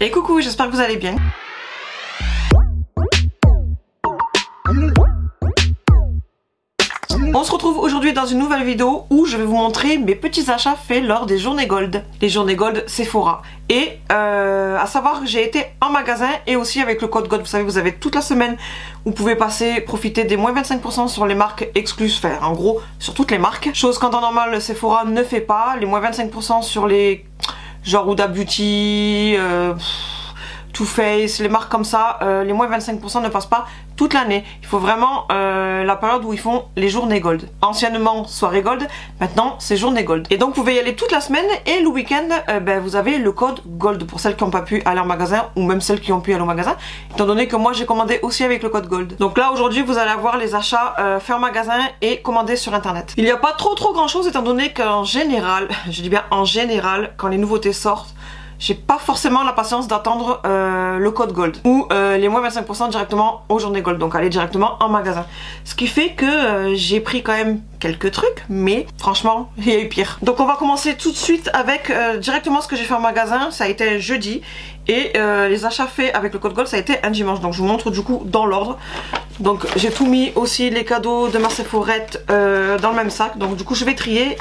Et coucou, j'espère que vous allez bien. On se retrouve aujourd'hui dans une nouvelle vidéo où je vais vous montrer mes petits achats faits lors des journées Gold. Les journées Gold Sephora. Et à savoir que j'ai été en magasin et aussi avec le code Gold. Vous savez, vous avez toute la semaine, vous pouvez profiter des moins 25% sur les marques exclusives. Enfin, en gros, sur toutes les marques. Chose qu'en temps normal, Sephora ne fait pas. Les moins 25% sur les genre Huda Beauty, Too Faced, les marques comme ça, les moins 25% ne passent pas toute l'année. Il faut vraiment la période où ils font les journées Gold. Anciennement soirée Gold, maintenant c'est journée Gold. Et donc vous pouvez y aller toute la semaine et le week-end, vous avez le code Gold pour celles qui n'ont pas pu aller en magasin ou même celles qui ont pu aller au magasin. Étant donné que moi j'ai commandé aussi avec le code Gold. Donc là aujourd'hui vous allez avoir les achats faits en magasin et commandés sur internet. Il n'y a pas trop grand chose étant donné qu'en général, je dis bien en général, quand les nouveautés sortent, j'ai pas forcément la patience d'attendre le code Gold ou les moins 25% directement aux journées Gold, donc aller directement en magasin. Ce qui fait que j'ai pris quand même quelques trucs, mais franchement il y a eu pire. Donc on va commencer tout de suite avec directement ce que j'ai fait en magasin. Ça a été un jeudi et les achats faits avec le code Gold ça a été un dimanche. Donc je vous montre du coup dans l'ordre. Donc j'ai tout mis aussi les cadeaux de ma Sephorette dans le même sac. Donc du coup je vais trier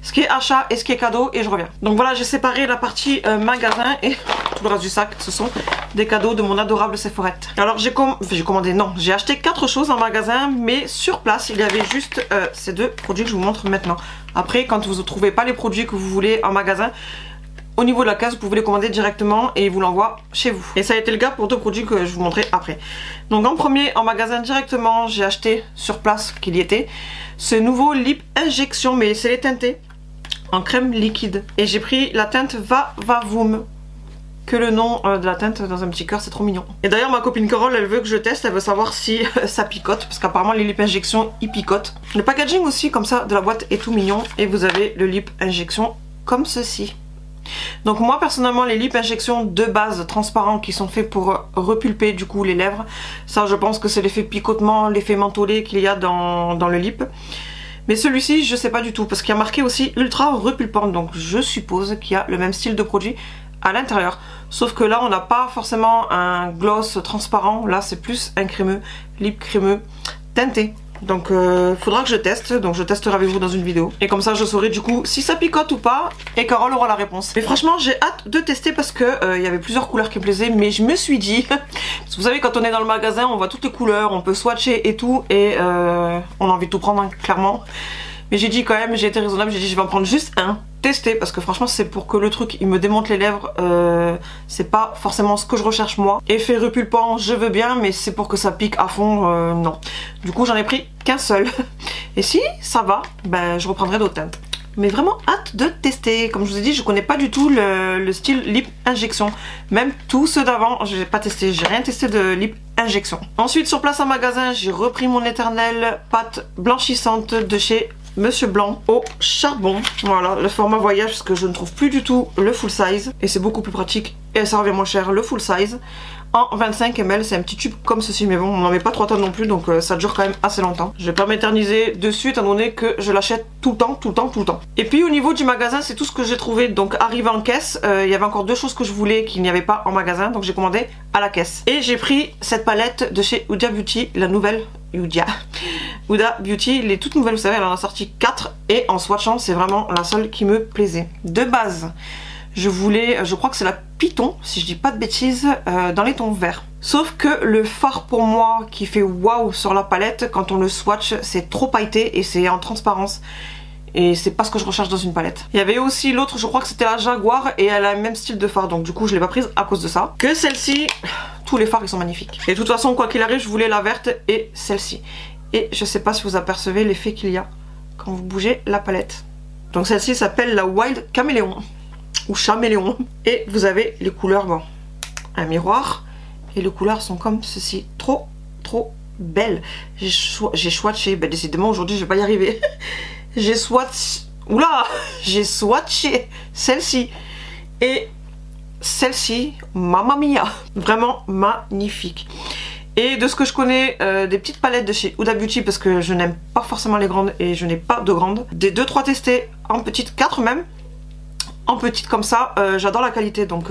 ce qui est achat et ce qui est cadeau et je reviens. Donc voilà, j'ai séparé la partie magasin et tout le reste du sac ce sont des cadeaux de mon adorable Sephorette. Alors j'ai commandé, non, j'ai acheté 4 choses en magasin, mais sur place il y avait juste ces 2 produits que je vous montre maintenant. Après quand vous ne trouvez pas les produits que vous voulez en magasin, au niveau de la caisse, vous pouvez les commander directement et ils vous l'envoient chez vous. Et ça a été le cas pour 2 produits que je vous montrerai après. Donc en premier, en magasin directement, j'ai acheté sur place qu'il y était ce nouveau lip injection, mais c'est les teintés en crème liquide. Et j'ai pris la teinte Va Voom. Que le nom de la teinte dans un petit cœur, c'est trop mignon. Et d'ailleurs ma copine Carole, elle veut que je teste, elle veut savoir si ça picote, parce qu'apparemment les lip injections ils picotent. Le packaging aussi comme ça de la boîte est tout mignon et vous avez le lip injection comme ceci. Donc moi personnellement les lip injections de base transparents qui sont faits pour repulper du coup les lèvres, ça je pense que c'est l'effet picotement, l'effet mentholé qu'il y a dans le lip. Mais celui-ci je sais pas du tout parce qu'il y a marqué aussi ultra repulpant, donc je suppose qu'il y a le même style de produit à l'intérieur. Sauf que là on n'a pas forcément un gloss transparent, là c'est plus un crémeux, lip crémeux teinté. Donc faudra que je teste, donc je testerai avec vous dans une vidéo. Et comme ça je saurai du coup si ça picote ou pas et Carole aura la réponse. Mais franchement j'ai hâte de tester parce que il y avait plusieurs couleurs qui me plaisaient, mais je me suis dit, parce que vous savez quand on est dans le magasin on voit toutes les couleurs, on peut swatcher et tout et on a envie de tout prendre hein, clairement. Mais j'ai dit quand même, j'ai été raisonnable, j'ai dit je vais en prendre juste un, tester, parce que franchement c'est pour que le truc il me démonte les lèvres, c'est pas forcément ce que je recherche moi. Effet repulpant je veux bien, mais c'est pour que ça pique à fond, non. Du coup j'en ai pris qu'un seul. Et si ça va, ben je reprendrai d'autres teintes. Mais vraiment hâte de tester. Comme je vous ai dit, je connais pas du tout le style lip injection. Même tous ceux d'avant, je n'ai pas testé, j'ai rien testé de lip injection. Ensuite sur place en magasin, j'ai repris mon éternelle pâte blanchissante de chez Monsieur Blanc au charbon. Voilà, le format voyage parce que je ne trouve plus du tout le full size. Et c'est beaucoup plus pratique et ça revient moins cher le full size. En 25 ml, c'est un petit tube comme ceci, mais bon, on n'en met pas 3 tonnes non plus, donc ça dure quand même assez longtemps. Je vais pas m'éterniser dessus étant donné que je l'achète tout le temps. Et puis au niveau du magasin, c'est tout ce que j'ai trouvé. Donc arrivé en caisse, il y avait encore 2 choses que je voulais qu'il n'y avait pas en magasin, donc j'ai commandé à la caisse. Et j'ai pris cette palette de chez Huda Beauty, la nouvelle Huda Beauty, elle est toute nouvelle, vous savez, elle en a sorti 4 et en swatchant, c'est vraiment la seule qui me plaisait. De base, je voulais, je crois que c'est la Python, si je dis pas de bêtises, dans les tons verts. Sauf que le phare pour moi qui fait waouh sur la palette, quand on le swatch, c'est trop pailleté et c'est en transparence. Et c'est pas ce que je recherche dans une palette. Il y avait aussi l'autre, je crois que c'était la Jaguar et elle a le même style de phare, donc du coup je l'ai pas prise à cause de ça. Que celle-ci, tous les phares ils sont magnifiques. Et de toute façon quoi qu'il arrive, je voulais la verte et celle-ci. Et je sais pas si vous apercevez l'effet qu'il y a quand vous bougez la palette. Donc celle-ci s'appelle la Wild Caméléon ou Chaméléon. Et vous avez les couleurs, bon, un miroir. Et les couleurs sont comme ceci, trop belles. J'ai swatché, ben décidément aujourd'hui je vais pas y arriver. J'ai swatché celle-ci et celle-ci, mamma mia, vraiment magnifique. Et de ce que je connais des petites palettes de chez Huda Beauty, parce que je n'aime pas forcément les grandes et je n'ai pas de grandes, des 2-3 testées en petites, 4 même, en petites comme ça, j'adore la qualité, donc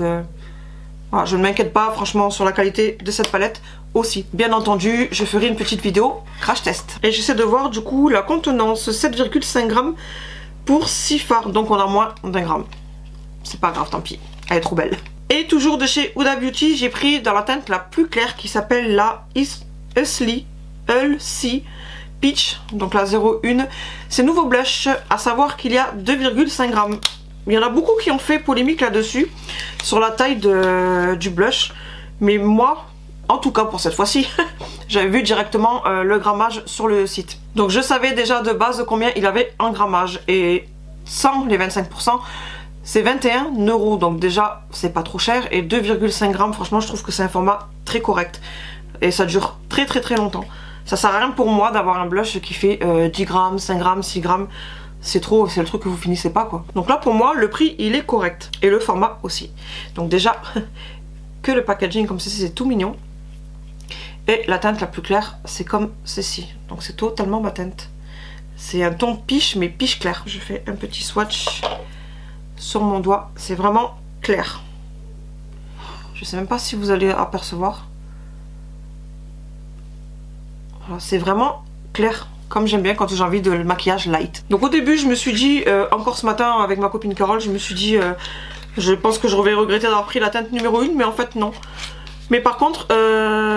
Voilà, je ne m'inquiète pas franchement sur la qualité de cette palette aussi. Bien entendu, je ferai une petite vidéo crash test. Et j'essaie de voir du coup la contenance, 7,5 grammes pour 6 fards, donc on a moins d'1 gramme. C'est pas grave, tant pis, elle est trop belle. Et toujours de chez Huda Beauty, j'ai pris dans la teinte la plus claire qui s'appelle la Ulci Peach, donc la 01. C'est nouveau blush, à savoir qu'il y a 2,5 grammes. Il y en a beaucoup qui ont fait polémique là-dessus, sur la taille du blush. Mais moi, en tout cas pour cette fois-ci, j'avais vu directement le grammage sur le site. Donc je savais déjà de base combien il avait en grammage. Et sans les 25%, c'est 21 €. Donc déjà, c'est pas trop cher. Et 2,5 grammes, franchement, je trouve que c'est un format très correct. Et ça dure très longtemps. Ça sert à rien pour moi d'avoir un blush qui fait 10 grammes, 5 grammes, 6 grammes. C'est trop, c'est le truc que vous finissez pas quoi. Donc là pour moi le prix il est correct. Et le format aussi. Donc déjà que le packaging comme ceci c'est tout mignon. Et la teinte la plus claire c'est comme ceci. Donc c'est totalement ma teinte. C'est un ton piche mais piche clair. Je fais un petit swatch sur mon doigt. C'est vraiment clair. Je sais même pas si vous allez apercevoir. Voilà, c'est vraiment clair. Comme j'aime bien quand j'ai envie de maquillage light. Donc au début je me suis dit, encore ce matin avec ma copine Carole, je me suis dit, je pense que je vais regretter d'avoir pris la teinte numéro 1, mais en fait non. Mais par contre,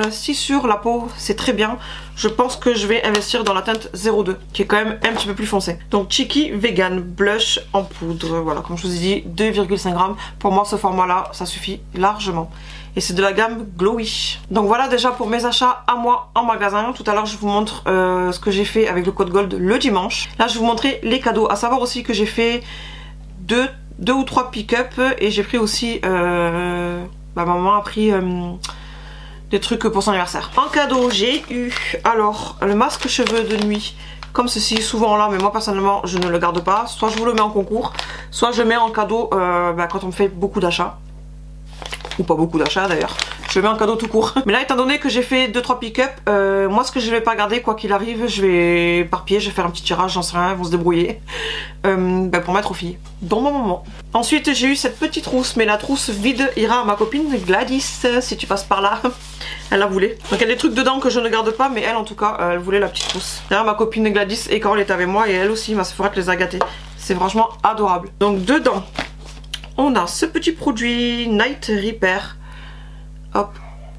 si sur la peau c'est très bien, je pense que je vais investir dans la teinte 02, qui est quand même un petit peu plus foncée. Donc Cheeky Vegan Blush en poudre, voilà, comme je vous ai dit, 2,5 grammes. Pour moi ce format là, ça suffit largement. Et c'est de la gamme Glowy. Donc voilà déjà pour mes achats à moi en magasin. Tout à l'heure je vous montre ce que j'ai fait avec le code gold le dimanche. Là je vais vous montrer les cadeaux. À savoir aussi que j'ai fait deux ou trois pick-up. Et j'ai pris aussi... ma maman a pris des trucs pour son anniversaire. En cadeau j'ai eu alors le masque cheveux de nuit. Comme ceci, souvent là, mais moi personnellement je ne le garde pas. Soit je vous le mets en concours, soit je mets en cadeau quand on me fait beaucoup d'achats. Ou pas beaucoup d'achats d'ailleurs. Je le mets en cadeau tout court. Mais là étant donné que j'ai fait 2-3 pick-up, moi ce que je vais pas garder quoi qu'il arrive, je vais éparpiller, je vais faire un petit tirage, j'en sais rien, ils vont se débrouiller. Pour mettre aux filles. Dans mon moment. Ensuite j'ai eu cette petite trousse, mais la trousse vide ira à ma copine Gladys, si tu passes par là. Elle la voulait. Donc il y a des trucs dedans que je ne garde pas, mais elle en tout cas, elle voulait la petite trousse. D'ailleurs ma copine Gladys et Carole est avec moi et elle aussi, ma Sephora les a gâtés. C'est franchement adorable. Donc dedans, on a ce petit produit Night Repair. Hop.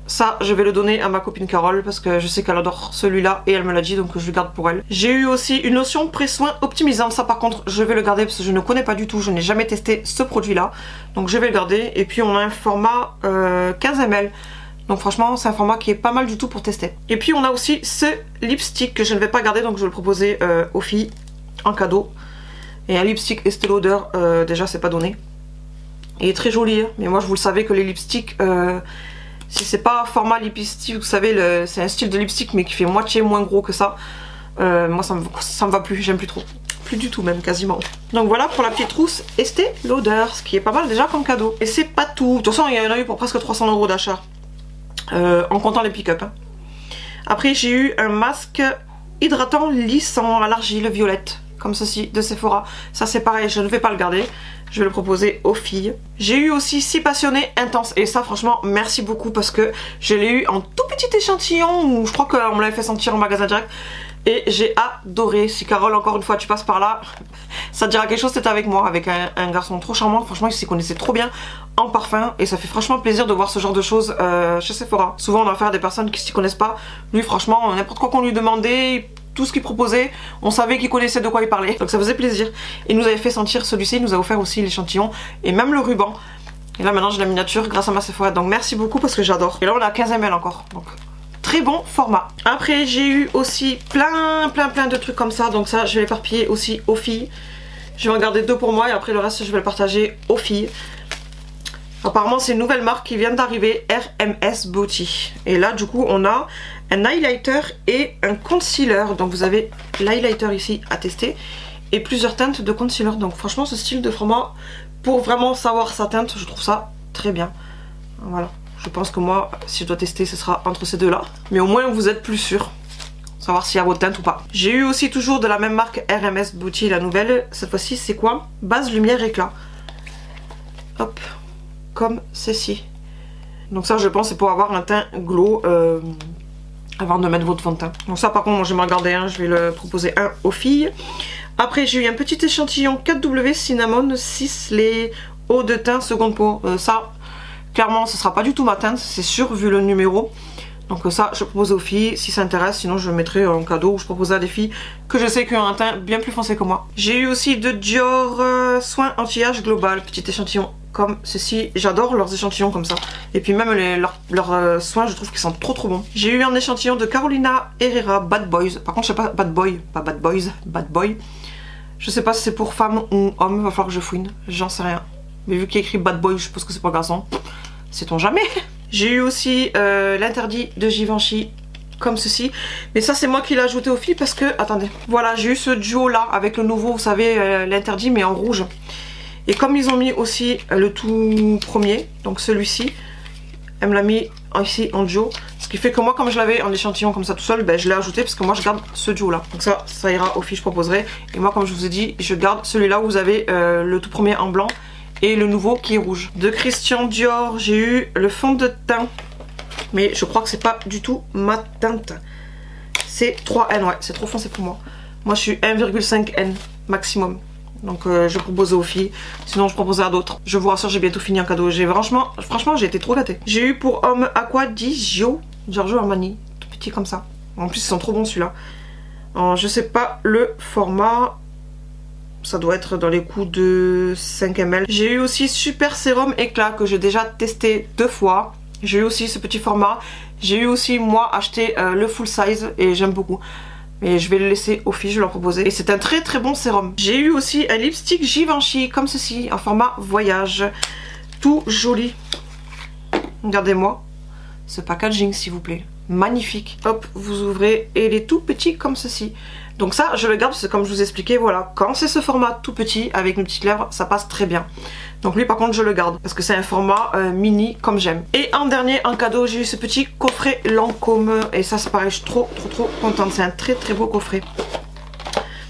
Ça, je vais le donner à ma copine Carole parce que je sais qu'elle adore celui-là et elle me l'a dit, donc je le garde pour elle. J'ai eu aussi une lotion pré-soin optimisante. Ça par contre, je vais le garder parce que je ne connais pas du tout. Je n'ai jamais testé ce produit-là. Donc je vais le garder. Et puis on a un format 15 ml. Donc franchement, c'est un format qui est pas mal du tout pour tester. Et puis on a aussi ce lipstick que je ne vais pas garder, donc je vais le proposer aux filles en cadeau. Et un lipstick Estée Lauder, déjà c'est pas donné. Il est très joli, hein. Mais moi je vous le savais que les lipsticks, si c'est pas format lipstick, vous savez, c'est un style de lipstick mais qui fait moitié moins gros que ça. Moi ça me va plus, j'aime plus trop. Plus du tout même, quasiment. Donc voilà pour la petite trousse Estée Lauder, ce qui est pas mal déjà comme cadeau. Et c'est pas tout. De toute façon il y en a eu pour presque 300 € d'achat. En comptant les pick-up. Hein. Après j'ai eu un masque hydratant lissant à l'argile violette. Comme ceci de Sephora. Ça c'est pareil, je ne vais pas le garder. Je vais le proposer aux filles. J'ai eu aussi 6 passionnés intenses. Et ça franchement merci beaucoup parce que je l'ai eu en tout petit échantillon. Ou je crois qu'on me l'avait fait sentir en magasin direct. Et j'ai adoré. Si Carole encore une fois tu passes par là, ça te dira quelque chose, c'était avec moi. Avec un garçon trop charmant. Franchement il s'y connaissait trop bien en parfum. Et ça fait franchement plaisir de voir ce genre de choses chez Sephora. Souvent on a affaire à des personnes qui s'y connaissent pas. Lui franchement n'importe quoi qu'on lui demandait, tout ce qu'il proposait, on savait qu'il connaissait de quoi il parlait. Donc ça faisait plaisir. Il nous avait fait sentir celui-ci, il nous a offert aussi l'échantillon et même le ruban. Et là maintenant j'ai la miniature grâce à ma Sephora. Donc merci beaucoup parce que j'adore. Et là on a 15 ml encore. Donc très bon format. Après j'ai eu aussi plein de trucs comme ça. Donc ça je vais l'éparpiller aussi aux filles. Je vais en garder 2 pour moi et après le reste je vais le partager aux filles. Apparemment c'est une nouvelle marque qui vient d'arriver, RMS Beauty. Et là du coup on a un highlighter et un concealer. Donc vous avez l'highlighter ici à tester et plusieurs teintes de concealer. Donc franchement ce style de format, pour vraiment savoir sa teinte, je trouve ça très bien. Voilà, je pense que moi si je dois tester ce sera entre ces deux là. Mais au moins vous êtes plus sûr, savoir s'il y a votre teinte ou pas. J'ai eu aussi toujours de la même marque RMS Beauty, la nouvelle. Cette fois-ci c'est quoi? Base lumière éclat. Hop, comme ceci. Donc ça je pense c'est pour avoir un teint glow avant de mettre votre fond de teint. Donc ça par contre moi je vais m'en garder un, je vais le proposer un aux filles. Après j'ai eu un petit échantillon 4W Cinnamon 6 les eaux de teint seconde peau. Ça clairement ce sera pas du tout ma teinte, c'est sûr vu le numéro. Donc ça je propose aux filles si ça intéresse, sinon je mettrai en cadeau ou je propose à des filles que je sais qui ont un teint bien plus foncé que moi. J'ai eu aussi de Dior soin anti-âge global, petit échantillon comme ceci, j'adore leurs échantillons comme ça. Et puis même leurs soins je trouve qu'ils sont trop bons. J'ai eu un échantillon de Carolina Herrera Bad Boys, par contre je sais pas, Bad Boy, pas Bad Boys, Bad Boy. Je sais pas si c'est pour femme ou homme, va falloir que je fouine, j'en sais rien. Mais vu qu'il y a écrit Bad Boy je suppose que c'est pour garçon, sait-on jamais. J'ai eu aussi l'interdit de Givenchy comme ceci. Mais ça c'est moi qui l'ai ajouté aux filles parce que, attendez. Voilà j'ai eu ce duo là avec le nouveau, vous savez l'interdit mais en rouge. Et comme ils ont mis aussi le tout premier, donc celui-ci, elle me l'a mis ici en duo. Ce qui fait que moi comme je l'avais en échantillon comme ça tout seul, ben, je l'ai ajouté parce que moi je garde ce duo là. Donc ça ira aux filles je proposerai. Et moi comme je vous ai dit, je garde celui-là où vous avez le tout premier en blanc. Et le nouveau qui est rouge. De Christian Dior, j'ai eu le fond de teint. Mais je crois que c'est pas du tout ma teinte. C'est 3N, ouais, c'est trop foncé pour moi. Moi je suis 1,5N maximum. Donc je propose aux filles. Sinon je propose à d'autres. Je vous rassure, j'ai bientôt fini en cadeau. Franchement j'ai été trop gâtée. J'ai eu pour homme Aqua di Giorgio Armani. Tout petit comme ça. En plus ils sont trop bons celui-là. Je sais pas le format. Ça doit être dans les coups de 5 ml. J'ai eu aussi Super Sérum Éclat que j'ai déjà testé 2 fois. J'ai eu aussi ce petit format. J'ai eu aussi moi acheté le full size et j'aime beaucoup. Mais je vais le laisser aux filles, je vais leur proposer. Et c'est un très bon sérum. J'ai eu aussi un lipstick Givenchy comme ceci en format voyage. Tout joli. Regardez-moi ce packaging s'il vous plaît. Magnifique. Hop, vous ouvrez et il est tout petit comme ceci. Donc ça je le garde parce que comme je vous expliquais, voilà, quand c'est ce format tout petit avec une petite lèvre ça passe très bien. Donc lui par contre je le garde parce que c'est un format mini comme j'aime. Et en dernier en cadeau j'ai eu ce petit coffret Lancôme et ça c'est pareil, je suis trop contente, c'est un très beau coffret.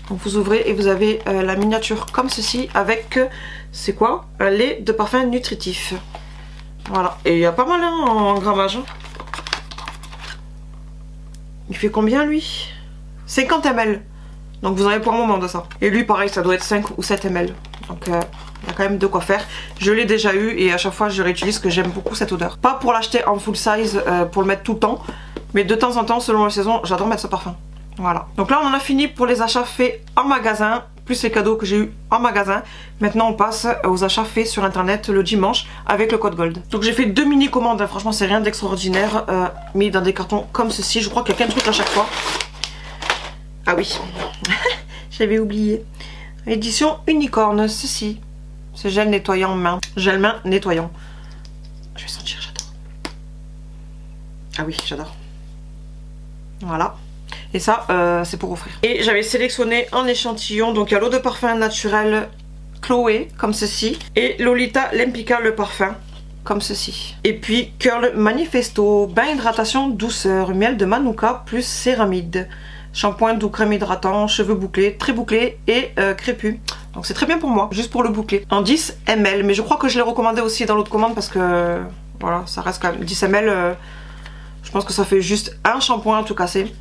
Donc vous ouvrez et vous avez la miniature comme ceci avec, c'est quoi? Un lait de parfum nutritif. Voilà, et il y a pas mal hein, en grammage. Il fait combien lui? 50 ml. Donc vous en avez pour un moment de ça. Et lui pareil ça doit être 5 ou 7 ml. Donc il y a quand même de quoi faire. Je l'ai déjà eu et à chaque fois je réutilise parce que j'aime beaucoup cette odeur. Pas pour l'acheter en full size pour le mettre tout le temps. Mais de temps en temps selon la saison j'adore mettre ce parfum. Voilà. Donc là on en a fini pour les achats faits en magasin. Plus les cadeaux que j'ai eu en magasin. Maintenant on passe aux achats faits sur internet le dimanche avec le code Gold. Donc j'ai fait 2 mini commandes. Franchement c'est rien d'extraordinaire. Mis dans des cartons comme ceci. Je crois qu'il y a plein de trucs à chaque fois. Ah oui, j'avais oublié. Édition unicorne, ceci. Ce gel nettoyant main. Gel main nettoyant. Je vais sentir, j'adore. Ah oui, j'adore. Voilà. Et ça, c'est pour offrir. Et j'avais sélectionné en échantillon. Donc il y a l'eau de parfum naturelle Chloé, comme ceci. Et Lolita Lempicka, le parfum, comme ceci. Et puis Curl Manifesto, bain hydratation douceur, miel de Manuka plus céramide. Shampoing doux crème hydratant, cheveux bouclés, très bouclés et crépus. Donc c'est très bien pour moi, juste pour le boucler. En 10 ml, mais je crois que je l'ai recommandé aussi dans l'autre commande parce que voilà, ça reste quand même 10 ml. Je pense que ça fait juste un shampoing tout cassé.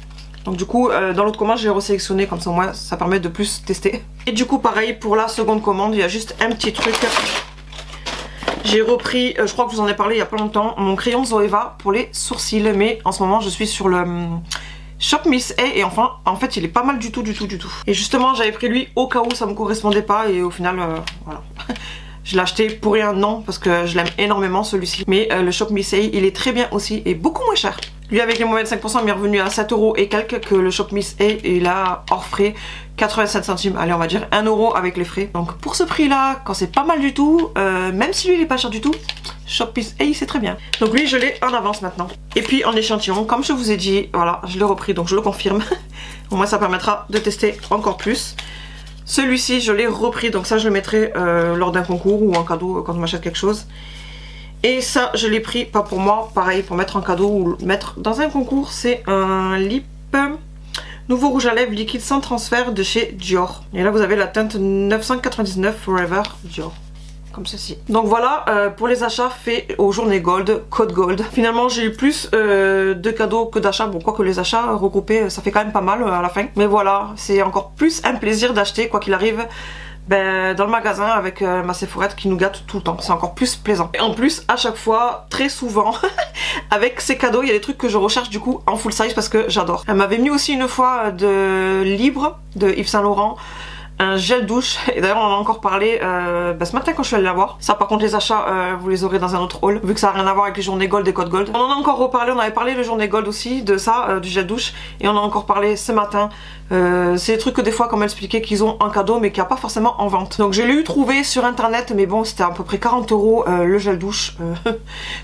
Donc du coup, dans l'autre commande, je l'ai resélectionné comme ça au moins ça permet de plus tester. Et du coup, pareil pour la seconde commande, il y a juste un petit truc. J'ai repris, je crois que je vous en ai parlé il y a pas longtemps, mon crayon Zoeva pour les sourcils. Mais en ce moment, je suis sur le Shop Miss A et enfin en fait il est pas mal du tout. Et justement j'avais pris lui au cas où ça me correspondait pas et au final voilà. Je l'ai acheté pour rien, non, parce que je l'aime énormément celui-ci. Mais le Shop Miss A il est très bien aussi et beaucoup moins cher. Lui avec les moins de 5% il m'est revenu à 7 € et quelques, que le Shop Miss A et là hors frais 87 centimes, allez on va dire 1 € avec les frais. Donc pour ce prix là, quand c'est pas mal du tout, même si lui il est pas cher du tout, Shop Miss A c'est très bien. Donc lui je l'ai en avance maintenant. Et puis en échantillon, comme je vous ai dit, voilà, je l'ai repris donc je le confirme. Au moins ça permettra de tester encore plus. Celui-ci je l'ai repris, donc ça je le mettrai lors d'un concours ou en cadeau quand on m'achète quelque chose. Et ça je l'ai pris, pas pour moi, pareil pour mettre en cadeau ou mettre dans un concours. C'est un lip nouveau rouge à lèvres liquide sans transfert de chez Dior. Et là vous avez la teinte 999 Forever Dior. comme ceci. Donc voilà pour les achats faits aux journées Gold, code Gold. Finalement j'ai eu plus de cadeaux que d'achats. Bon, quoique les achats regroupés ça fait quand même pas mal à la fin. Mais voilà, c'est encore plus un plaisir d'acheter quoi qu'il arrive. Ben, dans le magasin avec ma Sephorette qui nous gâte tout le temps, c'est encore plus plaisant. Et en plus à chaque fois, très souvent avec ces cadeaux, il y a des trucs que je recherche du coup en full size parce que j'adore. Elle m'avait mis aussi une fois de Libre de Yves Saint Laurent, un gel douche, et d'ailleurs on en a encore parlé ce matin quand je suis allée la voir. Ça par contre les achats vous les aurez dans un autre haul vu que ça n'a rien à voir avec les journées Gold et code Gold. On en a encore reparlé, on avait parlé les journées Gold aussi de ça, du gel douche, et on en a encore parlé ce matin. C'est des trucs que des fois comme elle expliquait qu'ils ont en cadeau mais qu'il n'y a pas forcément en vente. Donc je l'ai eu trouvé sur internet mais bon c'était à peu près 40 € le gel douche.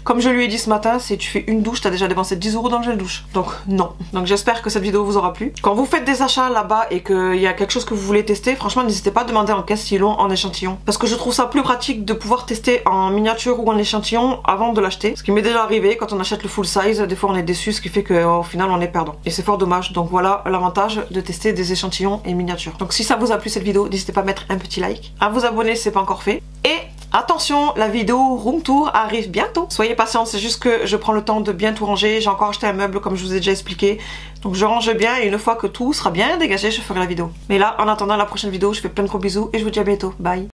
Comme je lui ai dit ce matin, si tu fais une douche t'as déjà dépensé 10 € dans le gel douche. Donc non. Donc j'espère que cette vidéo vous aura plu. Quand vous faites des achats là-bas et qu'il y a quelque chose que vous voulez tester, franchement n'hésitez pas à demander en caisse s'ils l'ont en échantillon. Parce que je trouve ça plus pratique de pouvoir tester en miniature ou en échantillon avant de l'acheter. Ce qui m'est déjà arrivé quand on achète le full size, des fois on est déçu, ce qui fait qu'au final on est perdant. Et c'est fort dommage. Donc voilà l'avantage de tester des échantillons et miniatures. Donc si ça vous a plu cette vidéo, n'hésitez pas à mettre un petit like, à vous abonner si c'est pas encore fait. Et attention, la vidéo room tour arrive bientôt. Soyez patients, c'est juste que je prends le temps de bien tout ranger. J'ai encore acheté un meuble comme je vous ai déjà expliqué. Donc je range bien et une fois que tout sera bien dégagé, je ferai la vidéo. Mais là, en attendant la prochaine vidéo, je fais plein de gros bisous et je vous dis à bientôt. Bye!